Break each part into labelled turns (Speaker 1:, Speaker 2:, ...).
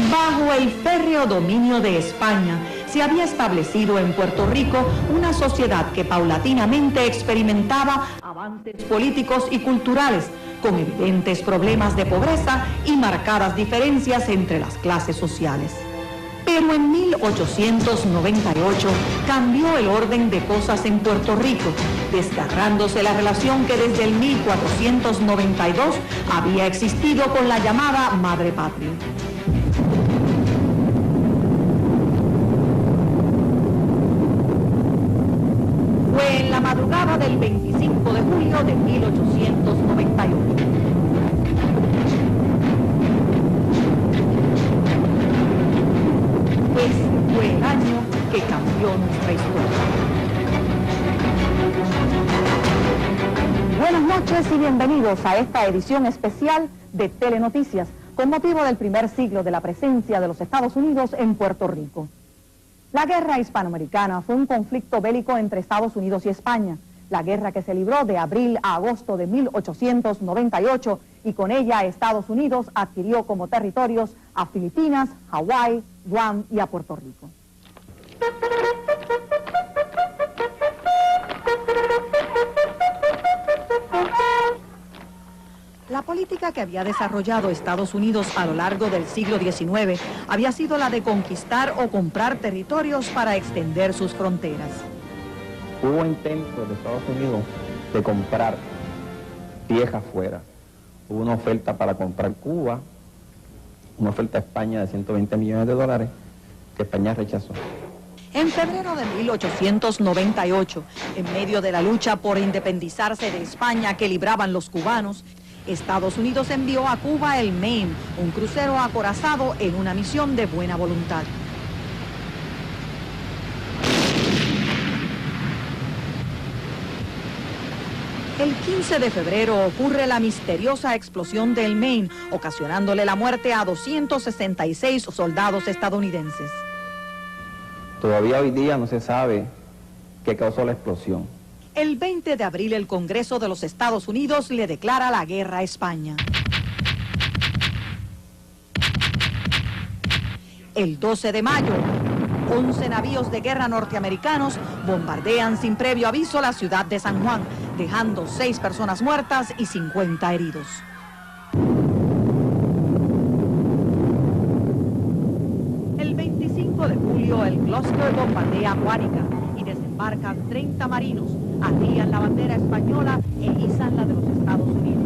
Speaker 1: Bajo el férreo dominio de España, se había establecido en Puerto Rico una sociedad que paulatinamente experimentaba avances políticos y culturales, con evidentes problemas de pobreza y marcadas diferencias entre las clases sociales. Pero en 1898 cambió el orden de cosas en Puerto Rico, desgarrándose la relación que desde el 1492 había existido con la llamada Madre Patria. Fue en la madrugada del 25 de julio de 1898. Ese fue el año que cambió nuestra historia. Buenas noches y bienvenidos a esta edición especial de Telenoticias, con motivo del primer siglo de la presencia de los Estados Unidos en Puerto Rico. La guerra hispanoamericana fue un conflicto bélico entre Estados Unidos y España, la guerra que se libró de abril a agosto de 1898 y con ella Estados Unidos adquirió como territorios a Filipinas, Hawái, Guam y a Puerto Rico. La política que había desarrollado Estados Unidos a lo largo del siglo XIX había sido la de conquistar o comprar territorios para extender sus fronteras.
Speaker 2: Hubo intentos de Estados Unidos de comprar tierra afuera. Hubo una oferta para comprar Cuba, una oferta a España de 120 millones de dólares que España rechazó.
Speaker 1: En febrero de 1898, en medio de la lucha por independizarse de España que libraban los cubanos, Estados Unidos envió a Cuba el Maine, un crucero acorazado en una misión de buena voluntad. El 15 de febrero ocurre la misteriosa explosión del Maine, ocasionándole la muerte a 266 soldados estadounidenses.
Speaker 2: Todavía hoy día no se sabe qué causó la explosión.
Speaker 1: El 20 de abril el Congreso de los Estados Unidos le declara la guerra a España. El 12 de mayo, 11 navíos de guerra norteamericanos bombardean sin previo aviso la ciudad de San Juan, dejando 6 personas muertas y 50 heridos. El 25 de julio el Gloucester bombardea Guánica y desembarcan 30 marinos, arrían la bandera española e izan la de los Estados Unidos.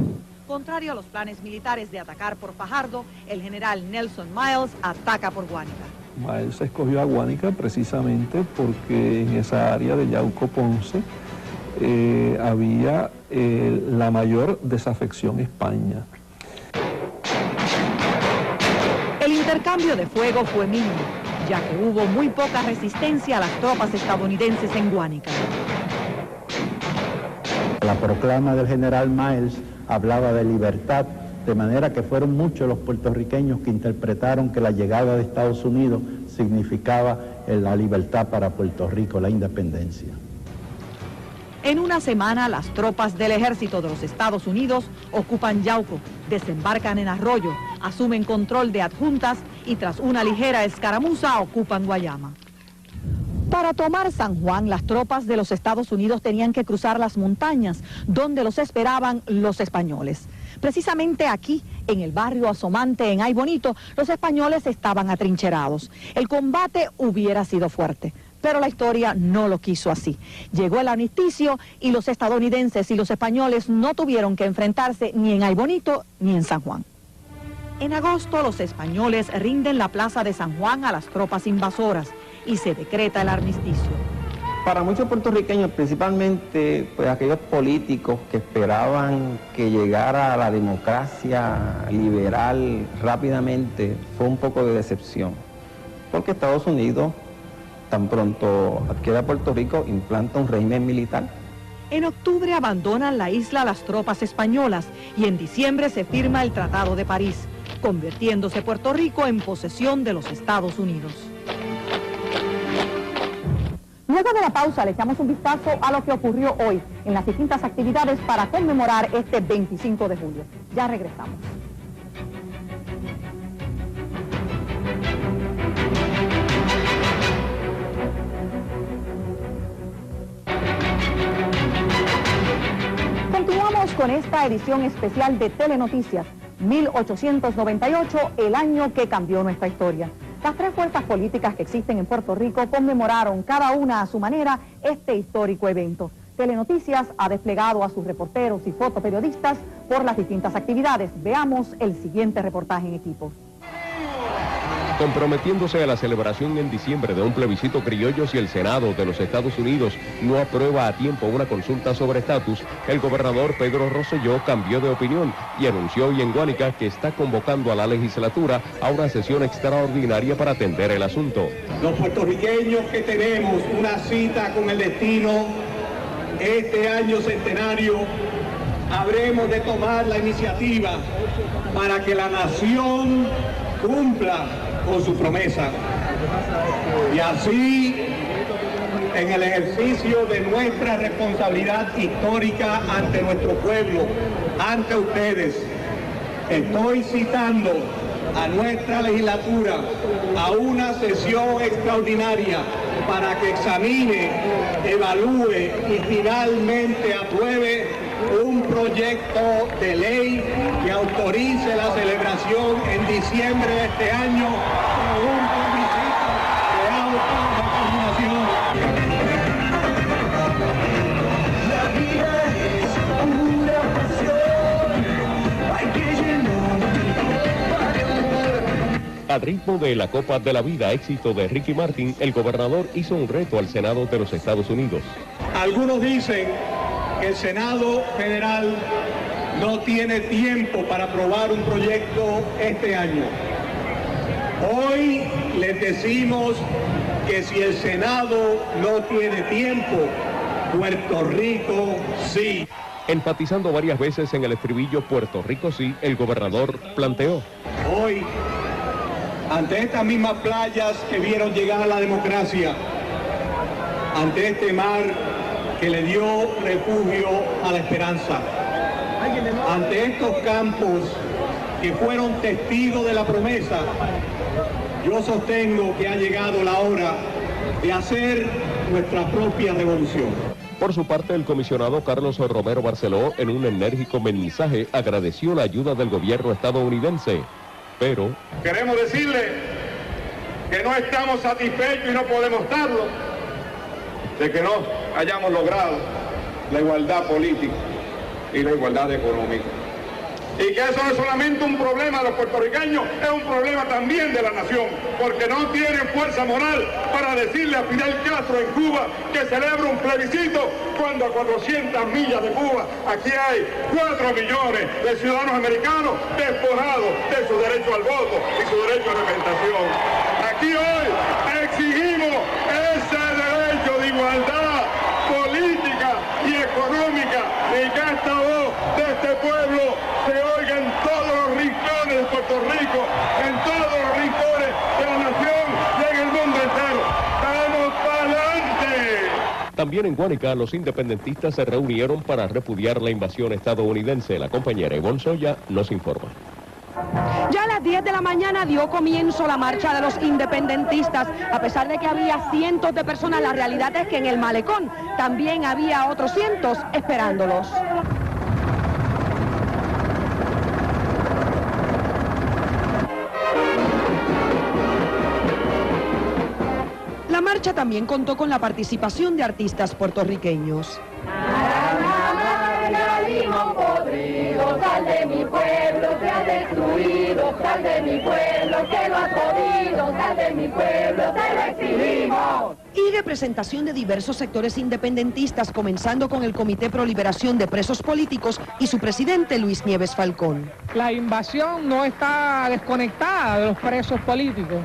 Speaker 1: Contrario a los planes militares de atacar por Fajardo, el general Nelson Miles ataca por Guánica.
Speaker 3: Miles escogió a Guánica precisamente porque en esa área de Yauco Ponce había la mayor desafección a España.
Speaker 1: El intercambio de fuego fue mínimo, ya que hubo muy poca resistencia a las tropas estadounidenses en Guánica.
Speaker 4: La proclama del general Miles hablaba de libertad, de manera que fueron muchos los puertorriqueños que interpretaron que la llegada de Estados Unidos significaba la libertad para Puerto Rico, la independencia.
Speaker 1: En una semana, las tropas del ejército de los Estados Unidos ocupan Yauco, desembarcan en Arroyo, asumen control de Adjuntas y tras una ligera escaramuza ocupan Guayama. Para tomar San Juan, las tropas de los Estados Unidos tenían que cruzar las montañas, donde los esperaban los españoles. Precisamente aquí, en el barrio Asomante, en Ay Bonito, los españoles estaban atrincherados. El combate hubiera sido fuerte, pero la historia no lo quiso así. Llegó el armisticio y los estadounidenses y los españoles no tuvieron que enfrentarse ni en Ay Bonito ni en San Juan. En agosto, los españoles rinden la plaza de San Juan a las tropas invasoras y se decreta el armisticio.
Speaker 2: Para muchos puertorriqueños, principalmente pues, aquellos políticos que esperaban que llegara la democracia liberal rápidamente, fue un poco de decepción. Porque Estados Unidos, tan pronto adquiere a Puerto Rico, implanta un régimen militar.
Speaker 1: En octubre abandonan la isla las tropas españolas y en diciembre se firma el Tratado de París, convirtiéndose Puerto Rico en posesión de los Estados Unidos. Luego de la pausa le echamos un vistazo a lo que ocurrió hoy en las distintas actividades para conmemorar este 25 de julio. Ya regresamos. con esta edición especial de Telenoticias, 1898, el año que cambió nuestra historia. Las tres fuerzas políticas que existen en Puerto Rico conmemoraron cada una a su manera este histórico evento. Telenoticias ha desplegado a sus reporteros y fotoperiodistas por las distintas actividades. Veamos el siguiente reportaje en equipo.
Speaker 5: Comprometiéndose a la celebración en diciembre de un plebiscito criollo si el Senado de los Estados Unidos no aprueba a tiempo una consulta sobre estatus, el gobernador Pedro Rosselló cambió de opinión y anunció hoy en Guánica que está convocando a la legislatura a una sesión extraordinaria para atender el asunto.
Speaker 6: Los puertorriqueños que tenemos una cita con el destino este año centenario, habremos de tomar la iniciativa para que la nación cumpla con su promesa. Y así, en el ejercicio de nuestra responsabilidad histórica ante nuestro pueblo, ante ustedes, estoy citando a nuestra legislatura a una sesión extraordinaria para que examine, evalúe y finalmente apruebe un proyecto de ley que autorice la celebración en diciembre de este año de un plebiscito de autodeterminación. La vida es una pasión, hay que llenar.
Speaker 5: Al ritmo de la Copa de la Vida, éxito de Ricky Martin, el gobernador hizo un reto al Senado de los Estados Unidos.
Speaker 6: Algunos dicen que el Senado Federal no tiene tiempo para aprobar un proyecto este año. Hoy les decimos que si el Senado no tiene tiempo, Puerto Rico sí.
Speaker 5: Enfatizando varias veces en el estribillo Puerto Rico sí, el gobernador planteó:
Speaker 6: hoy, ante estas mismas playas que vieron llegar a la democracia, ante este mar que le dio refugio a la esperanza, ante estos campos que fueron testigos de la promesa, yo sostengo que ha llegado la hora de hacer nuestra propia revolución.
Speaker 5: Por su parte, el comisionado Carlos Romero Barceló, en un enérgico mensaje, agradeció la ayuda del gobierno estadounidense, pero
Speaker 7: queremos decirle que no estamos satisfechos y no podemos estarlo de que no hayamos logrado la igualdad política y la igualdad económica. Y que eso no es solamente un problema de los puertorriqueños, es un problema también de la nación, porque no tienen fuerza moral para decirle a Fidel Castro en Cuba que celebra un plebiscito cuando a 400 millas de Cuba aquí hay 4 millones de ciudadanos americanos despojados de su derecho al voto y su derecho a representación. Aquí hoy exigimos ese derecho de igualdad política y económica, y que esta voz de este pueblo se oiga en todos los rincones de Puerto Rico, en todos los rincones de la nación y en el mundo entero. ¡Vamos para adelante!
Speaker 5: también en Guánica los independentistas se reunieron para repudiar la invasión estadounidense. La compañera Ivonne Soya nos informa.
Speaker 8: Ya a las 10 de la mañana dio comienzo la marcha de los independentistas. A pesar de que había cientos de personas, la realidad es que en el malecón también había otros cientos esperándolos. La marcha también contó con la participación de artistas puertorriqueños.
Speaker 9: Sal de mi pueblo, te has destruido, sal de mi pueblo, que lo has jodido, sal de mi pueblo, te lo exigimos.
Speaker 8: Y representación de diversos sectores independentistas, comenzando con el Comité Pro Liberación de Presos Políticos y su presidente Luis Nieves Falcón.
Speaker 10: La invasión no está desconectada de los presos políticos.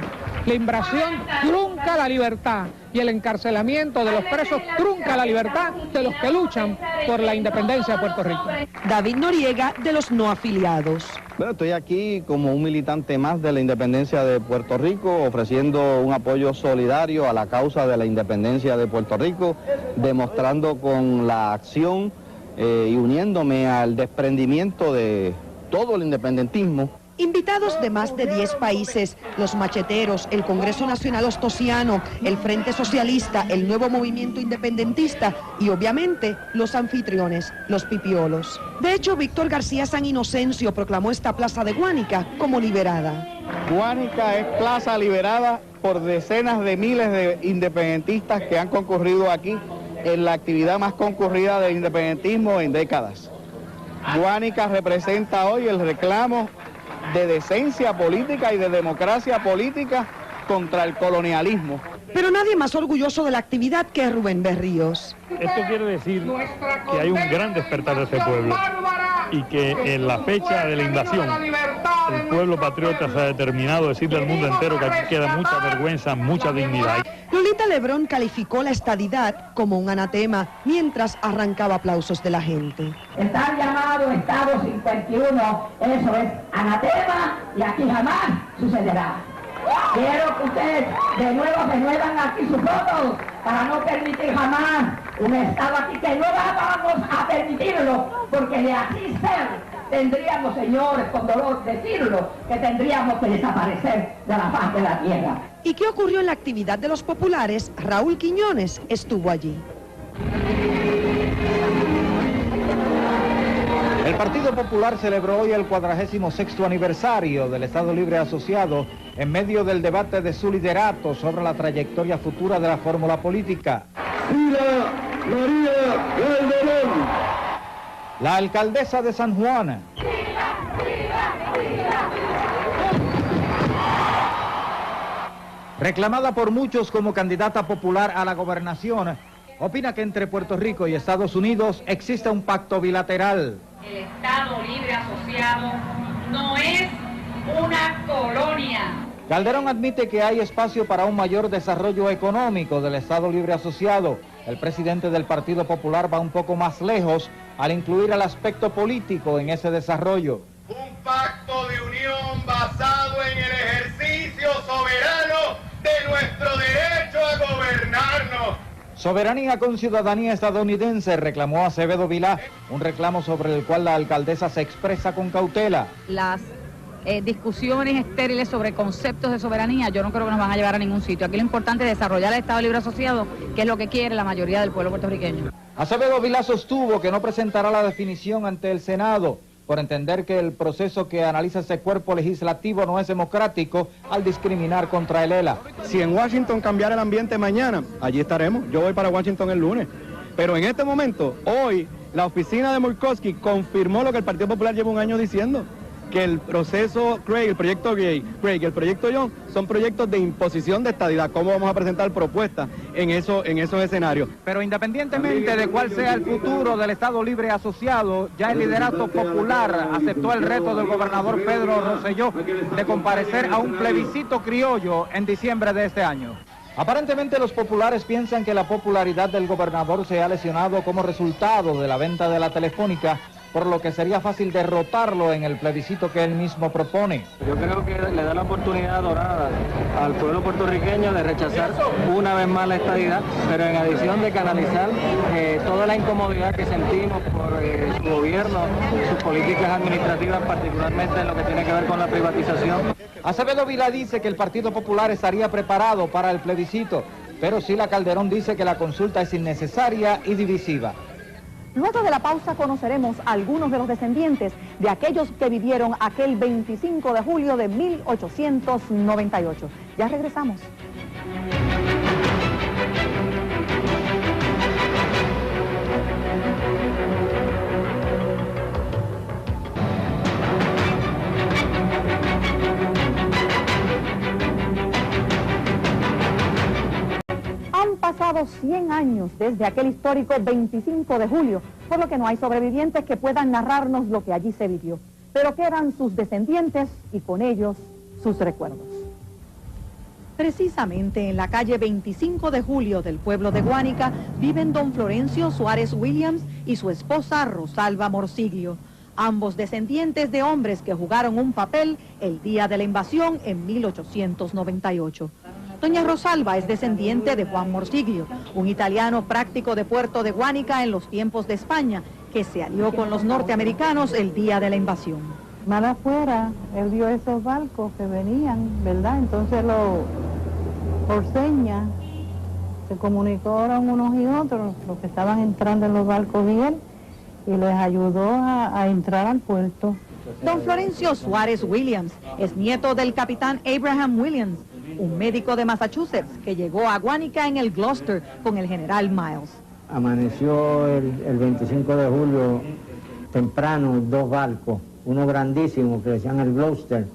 Speaker 10: La invasión trunca la libertad y el encarcelamiento de los presos trunca la libertad de los que luchan por la independencia de Puerto Rico.
Speaker 8: David Noriega, de los no afiliados.
Speaker 11: Bueno, estoy aquí como un militante más de la independencia de Puerto Rico, ofreciendo un apoyo solidario a la causa de la independencia de Puerto Rico, demostrando con la acción y uniéndome al desprendimiento de todo el independentismo.
Speaker 8: Invitados de más de 10 países, los macheteros, el Congreso Nacional Ostosiano, el Frente Socialista, el Nuevo Movimiento Independentista y obviamente los anfitriones, los pipiolos. De hecho, Víctor García San Inocencio proclamó esta plaza de Guánica como liberada.
Speaker 11: Guánica es plaza liberada por decenas de miles de independentistas que han concurrido aquí en la actividad más concurrida del independentismo en décadas. Guánica representa hoy el reclamo de decencia política y de democracia política contra el colonialismo.
Speaker 8: Pero nadie más orgulloso de la actividad que Rubén Berríos.
Speaker 12: Esto quiere decir que hay un gran despertar de este pueblo y que en la fecha de la invasión el pueblo patriota se ha determinado a decirle al mundo entero que aquí queda mucha vergüenza, mucha dignidad.
Speaker 8: Lolita Lebrón calificó la estadidad como un anatema mientras arrancaba aplausos de la gente.
Speaker 9: Está llamado Estado 51, eso es anatema y aquí jamás sucederá. Quiero que ustedes de nuevo renuevan aquí sus votos para no permitir jamás un Estado aquí, que no vamos a permitirlo, porque de así ser tendríamos, señores, con dolor decirlo, que tendríamos que desaparecer de la faz de la tierra.
Speaker 8: ¿Y qué ocurrió en la actividad de los populares? Raúl Quiñones estuvo allí.
Speaker 13: El Partido Popular celebró hoy el 46º aniversario del Estado Libre Asociado en medio del debate de su liderato sobre la trayectoria futura de la fórmula política.
Speaker 14: María Calderón.
Speaker 13: La alcaldesa de San Juan, reclamada por muchos como candidata popular a la gobernación, opina que entre Puerto Rico y Estados Unidos existe un pacto bilateral.
Speaker 15: El Estado Libre Asociado no es una colonia.
Speaker 13: Calderón admite que hay espacio para un mayor desarrollo económico del Estado Libre Asociado. El presidente del Partido Popular va un poco más lejos al incluir el aspecto político en ese desarrollo.
Speaker 16: Un pacto de unión basado en el ejercicio soberano de nuestro derecho a gobernarnos.
Speaker 13: Soberanía con ciudadanía estadounidense, reclamó Acevedo Vilá, un reclamo sobre el cual la alcaldesa se expresa con cautela.
Speaker 17: Las discusiones estériles sobre conceptos de soberanía yo no creo que nos van a llevar a ningún sitio. Aquí lo importante es desarrollar el Estado Libre Asociado, que es lo que quiere la mayoría del pueblo puertorriqueño.
Speaker 13: Acevedo Vilá sostuvo que no presentará la definición ante el Senado, por entender que el proceso que analiza ese cuerpo legislativo no es democrático al discriminar contra el ELA.
Speaker 11: Si en Washington cambiara el ambiente mañana, allí estaremos. Yo voy para Washington el lunes. Pero en este momento, hoy, la oficina de Murkowski confirmó lo que el Partido Popular lleva un año diciendo, que el proceso Craig, el proyecto Craig y el proyecto Young son proyectos de imposición de estadidad. ¿Cómo vamos a presentar propuestas en esos escenarios?
Speaker 13: Pero independientemente de cuál sea el futuro del Estado Libre Asociado, ya el liderato popular aceptó el reto del gobernador Pedro Rosselló de comparecer a un plebiscito criollo en diciembre de este año. Aparentemente los populares piensan que la popularidad del gobernador se ha lesionado como resultado de la venta de la Telefónica, por lo que sería fácil derrotarlo en el plebiscito que él mismo propone.
Speaker 18: Yo creo que le da la oportunidad dorada al pueblo puertorriqueño de rechazar una vez más la estadidad, pero en adición de canalizar toda la incomodidad que sentimos por su gobierno, sus políticas administrativas, particularmente en lo que tiene que ver con la privatización.
Speaker 13: Acevedo Vilá dice que el Partido Popular estaría preparado para el plebiscito, pero Sila Calderón dice que la consulta es innecesaria y divisiva.
Speaker 1: Luego de la pausa conoceremos a algunos de los descendientes de aquellos que vivieron aquel 25 de julio de 1898. Ya regresamos. Han pasado 100 años desde aquel histórico 25 de julio, por lo que no hay sobrevivientes que puedan narrarnos lo que allí se vivió. Pero quedan sus descendientes y con ellos sus recuerdos. Precisamente en la calle 25 de julio del pueblo de Guánica viven don Florencio Suárez Williams y su esposa Rosalba Morsiglio, ambos descendientes de hombres que jugaron un papel el día de la invasión en 1898. Doña Rosalba es descendiente de Juan Morsiglio, un italiano práctico de Puerto de Guánica en los tiempos de España, que se alió con los norteamericanos el día de la invasión.
Speaker 19: Mal afuera, él vio esos barcos que venían, ¿verdad? Entonces por señas se comunicaron unos y otros, los que estaban entrando en los barcos y él, y les ayudó a entrar al puerto.
Speaker 1: Don Florencio Suárez Williams es nieto del capitán Abraham Williams, un médico de Massachusetts que llegó a Guánica en el Gloucester con el general Miles.
Speaker 20: Amaneció el 25 de julio temprano 2 barcos, uno grandísimo que decían el Gloucester,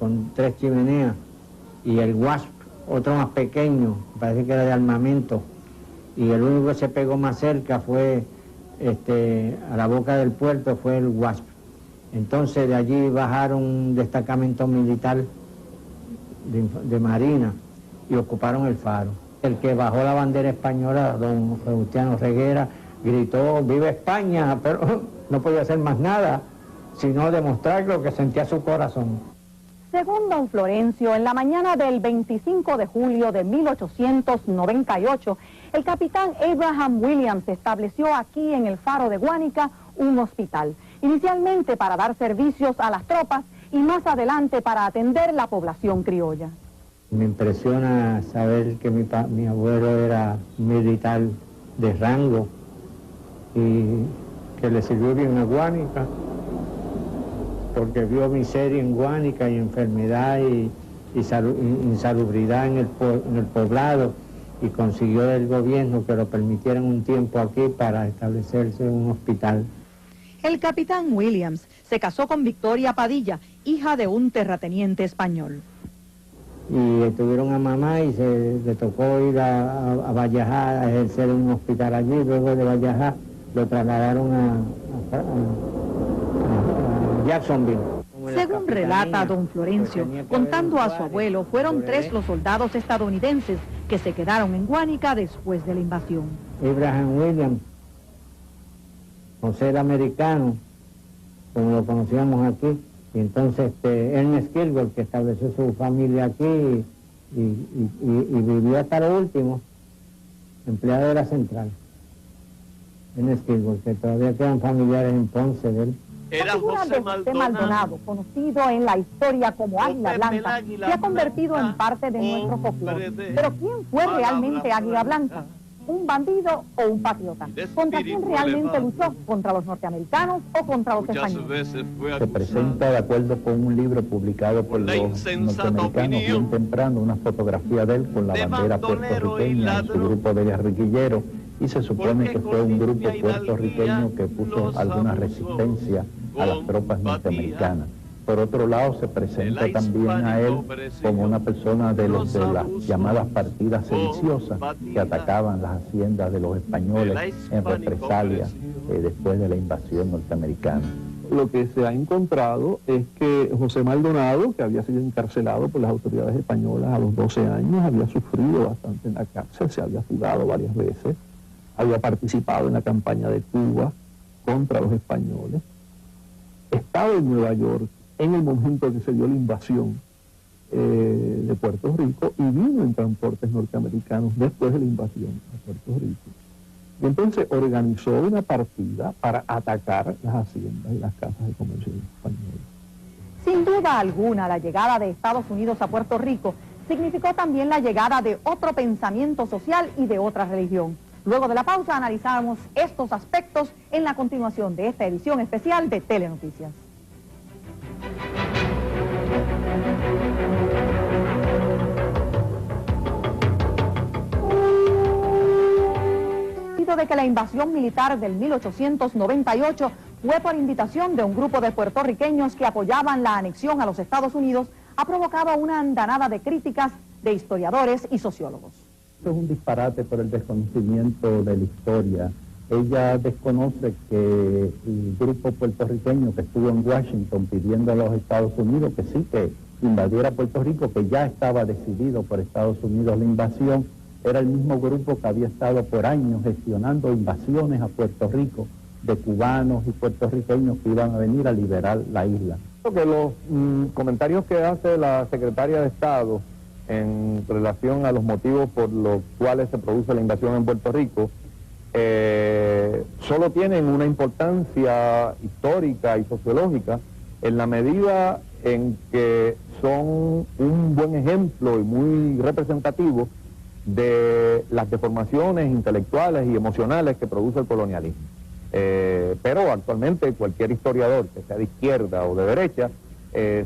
Speaker 20: con 3 chimeneas, y el Wasp, otro más pequeño, parece que era de armamento, y el único que se pegó más cerca fue a la boca del puerto fue el Wasp. Entonces de allí bajaron un destacamento militar de Marina y ocuparon el faro. El que bajó la bandera española, don Venustiano Reguera, gritó ¡Viva España!, pero no podía hacer más nada, sino demostrar lo que sentía su corazón.
Speaker 1: Según don Florencio, en la mañana del 25 de julio de 1898, el capitán Abraham Williams estableció aquí en el faro de Guánica un hospital, inicialmente para dar servicios a las tropas y más adelante para atender la población criolla.
Speaker 20: Me impresiona saber que mi abuelo era militar de rango y que le sirvió bien a Guánica, porque vio miseria en Guánica y enfermedad y insalubridad en el poblado, y consiguió del gobierno que lo permitieran un tiempo aquí para establecerse un hospital.
Speaker 1: El capitán Williams se casó con Victoria Padilla, hija de un terrateniente español.
Speaker 20: Y tuvieron a mamá y le tocó ir a Vallajá a ejercer en un hospital allí. Luego de Vallajá lo trasladaron a Jacksonville.
Speaker 1: Según relata don Florencio, contando a su abuelo, fueron 3 los soldados estadounidenses que se quedaron en Guánica después de la invasión.
Speaker 20: Abraham Williams, José el Americano, como lo conocíamos aquí, y entonces Ernest Kilgore, que estableció su familia aquí y vivió hasta lo último, empleado de la central. Ernest Kilgore, que todavía quedan familiares en Ponce de él.
Speaker 1: La figura de José Maldonado, conocido en la historia como Águila Blanca, se ha convertido en parte de nuestro folclore. Pero ¿quién fue realmente Águila Blanca? ¿Un bandido o un patriota? ¿Contra quién realmente luchó? ¿Contra los norteamericanos o contra los españoles?
Speaker 4: Se presenta, de acuerdo con un libro publicado por los norteamericanos bien temprano, una fotografía de él con la bandera puertorriqueña en su grupo de guerrilleros, y se supone que fue un grupo puertorriqueño que puso alguna resistencia a las tropas norteamericanas. Por otro lado, se presenta también a él como una persona de las llamadas partidas sediciosas que atacaban las haciendas de los españoles en represalia después de la invasión norteamericana.
Speaker 3: Lo que se ha encontrado es que José Maldonado, que había sido encarcelado por las autoridades españolas a los 12 años, había sufrido bastante en la cárcel, se había fugado varias veces, había participado en la campaña de Cuba contra los españoles, estaba en Nueva York en el momento que se dio la invasión de Puerto Rico y vino en transportes norteamericanos después de la invasión a Puerto Rico. Y entonces organizó una partida para atacar las haciendas y las casas de comercio españoles.
Speaker 1: Sin duda alguna, la llegada de Estados Unidos a Puerto Rico significó también la llegada de otro pensamiento social y de otra religión. Luego de la pausa analizamos estos aspectos en la continuación de esta edición especial de Telenoticias. De que la invasión militar del 1898 fue por invitación de un grupo de puertorriqueños que apoyaban la anexión a los Estados Unidos, ha provocado una andanada de críticas de historiadores y sociólogos.
Speaker 4: Esto es un disparate por el desconocimiento de la historia. Ella desconoce que el grupo puertorriqueño que estuvo en Washington pidiendo a los Estados Unidos que sí que invadiera Puerto Rico, que ya estaba decidido por Estados Unidos la invasión, era el mismo grupo que había estado por años gestionando invasiones a Puerto Rico de cubanos y puertorriqueños que iban a venir a liberar la isla.
Speaker 21: Que los comentarios que hace la secretaria de Estado en relación a los motivos por los cuales se produce la invasión en Puerto Rico solo tienen una importancia histórica y sociológica en la medida en que son un buen ejemplo y muy representativo de las deformaciones intelectuales y emocionales que produce el colonialismo. Pero actualmente cualquier historiador, que sea de izquierda o de derecha,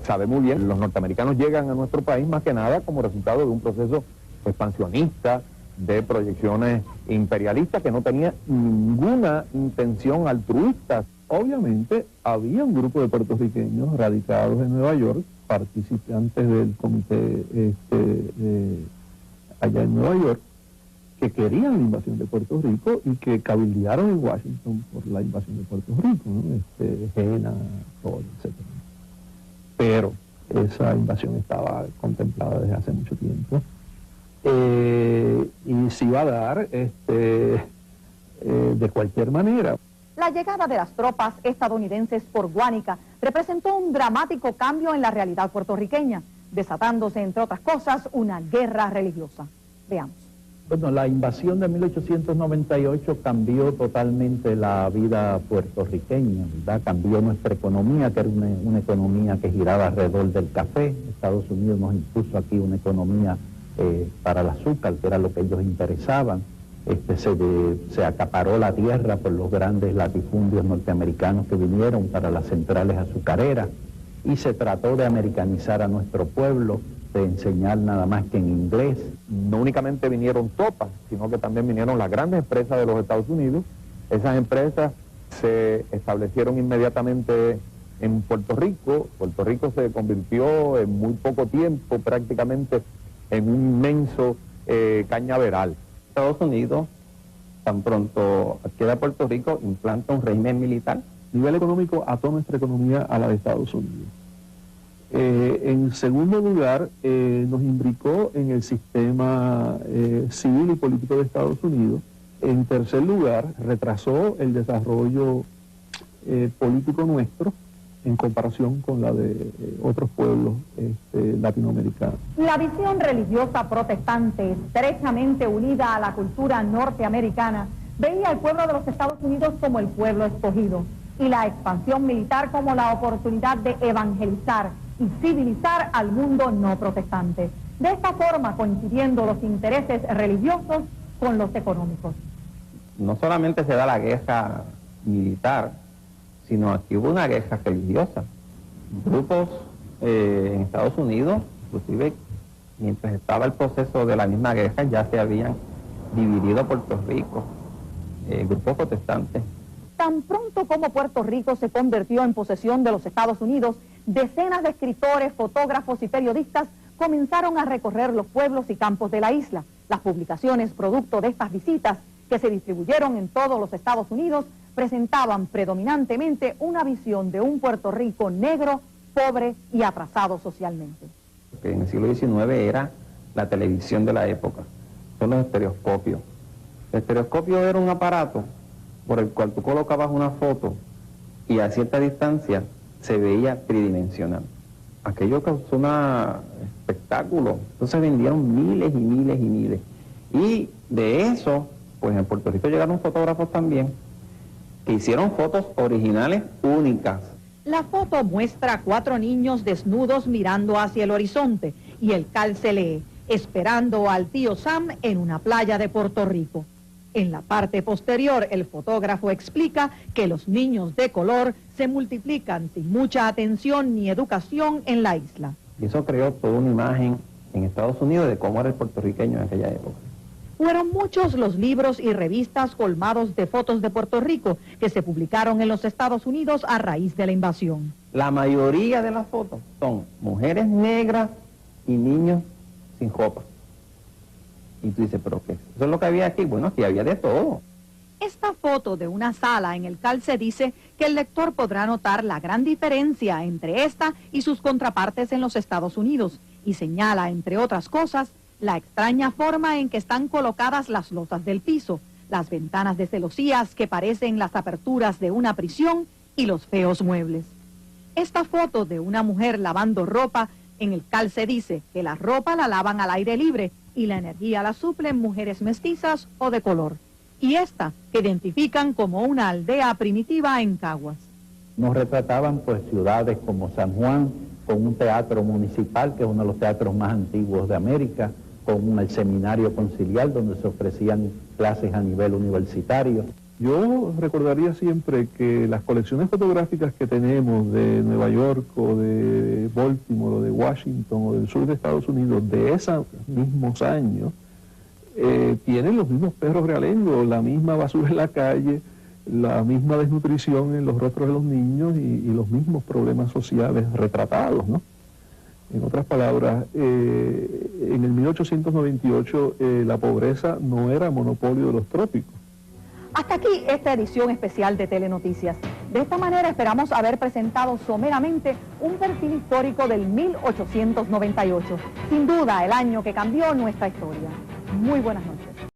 Speaker 21: sabe muy bien, los norteamericanos llegan a nuestro país más que nada como resultado de un proceso expansionista, de proyecciones imperialistas que no tenía ninguna intención altruista.
Speaker 3: Obviamente había un grupo de puertorriqueños radicados en Nueva York, participantes del comité allá en Nueva York, que querían la invasión de Puerto Rico y que cabildearon en Washington por la invasión de Puerto Rico, ¿no? Jena, Ford, etc. Pero esa invasión estaba contemplada desde hace mucho tiempo. Y se iba a dar de cualquier manera.
Speaker 1: La llegada de las tropas estadounidenses por Guánica representó un dramático cambio en la realidad puertorriqueña, desatándose, entre otras cosas, una guerra religiosa. Veamos.
Speaker 4: Bueno, la invasión de 1898 cambió totalmente la vida puertorriqueña, ¿verdad? Cambió nuestra economía, que era una economía que giraba alrededor del café. Estados Unidos nos impuso aquí una economía para el azúcar, que era lo que ellos interesaban. Se acaparó la tierra por los grandes latifundios norteamericanos que vinieron para las centrales azucareras y se trató de americanizar a nuestro pueblo, de enseñar nada más que en inglés.
Speaker 21: No únicamente vinieron tropas, sino que también vinieron las grandes empresas de los Estados Unidos. Esas empresas se establecieron inmediatamente en Puerto Rico. Puerto Rico se convirtió en muy poco tiempo prácticamente en un inmenso cañaveral.
Speaker 2: Estados Unidos, tan pronto queda Puerto Rico, implanta un régimen militar.
Speaker 3: A nivel económico ató nuestra economía a la de Estados Unidos. En segundo lugar, nos imbricó en el sistema civil y político de Estados Unidos. En tercer lugar, retrasó el desarrollo político nuestro en comparación con la de otros pueblos latinoamericanos.
Speaker 1: La visión religiosa protestante, estrechamente unida a la cultura norteamericana, veía al pueblo de los Estados Unidos como el pueblo escogido y la expansión militar como la oportunidad de evangelizar y civilizar al mundo no protestante. De esta forma, coincidiendo los intereses religiosos con los económicos.
Speaker 2: No solamente se da la guerra militar, sino aquí hubo una guerra religiosa. Grupos en Estados Unidos, inclusive mientras estaba el proceso de la misma guerra, ya se habían dividido Puerto Rico, grupos protestantes.
Speaker 1: Tan pronto como Puerto Rico se convirtió en posesión de los Estados Unidos, decenas de escritores, fotógrafos y periodistas comenzaron a recorrer los pueblos y campos de la isla. Las publicaciones producto de estas visitas, que se distribuyeron en todos los Estados Unidos, presentaban predominantemente una visión de un Puerto Rico negro, pobre y atrasado socialmente.
Speaker 2: Que en el siglo XIX era la televisión de la época, son los estereoscopios. El estereoscopio era un aparato por el cual tú colocabas una foto y a cierta distancia se veía tridimensional. Aquello causó un espectáculo, entonces vendieron miles y miles y miles. Y de eso, pues en Puerto Rico llegaron fotógrafos también, que hicieron fotos originales únicas.
Speaker 1: La foto muestra a 4 niños desnudos mirando hacia el horizonte y el calce lee, esperando al tío Sam en una playa de Puerto Rico. En la parte posterior, el fotógrafo explica que los niños de color se multiplican sin mucha atención ni educación en la isla.
Speaker 2: Y eso creó toda una imagen en Estados Unidos de cómo era el puertorriqueño en aquella época.
Speaker 1: Fueron muchos los libros y revistas colmados de fotos de Puerto Rico que se publicaron en los Estados Unidos a raíz de la invasión.
Speaker 2: La mayoría de las fotos son mujeres negras y niños sin ropa. Y tú dices, ¿pero qué? ¿Eso es lo que había aquí? Bueno, aquí había de todo.
Speaker 1: Esta foto de una sala en el calce dice que el lector podrá notar la gran diferencia entre esta y sus contrapartes en los Estados Unidos y señala, entre otras cosas, la extraña forma en que están colocadas las losas del piso, las ventanas de celosías que parecen las aperturas de una prisión y los feos muebles. Esta foto de una mujer lavando ropa en el calce dice que la ropa la lavan al aire libre y la energía la suplen mujeres mestizas o de color. Y esta que identifican como una aldea primitiva en Caguas.
Speaker 4: Nos retrataban pues ciudades como San Juan, con un teatro municipal, que es uno de los teatros más antiguos de América, con el seminario conciliar, donde se ofrecían clases a nivel universitario.
Speaker 3: Yo recordaría siempre que las colecciones fotográficas que tenemos de Nueva York o de Baltimore o de Washington o del sur de Estados Unidos de esos mismos años tienen los mismos perros realengo, la misma basura en la calle, la misma desnutrición en los rostros de los niños y los mismos problemas sociales retratados, ¿no? En otras palabras, en el 1898 la pobreza no era monopolio de los trópicos.
Speaker 1: Hasta aquí esta edición especial de Telenoticias. De esta manera esperamos haber presentado someramente un perfil histórico del 1898. Sin duda, el año que cambió nuestra historia. Muy buenas noches.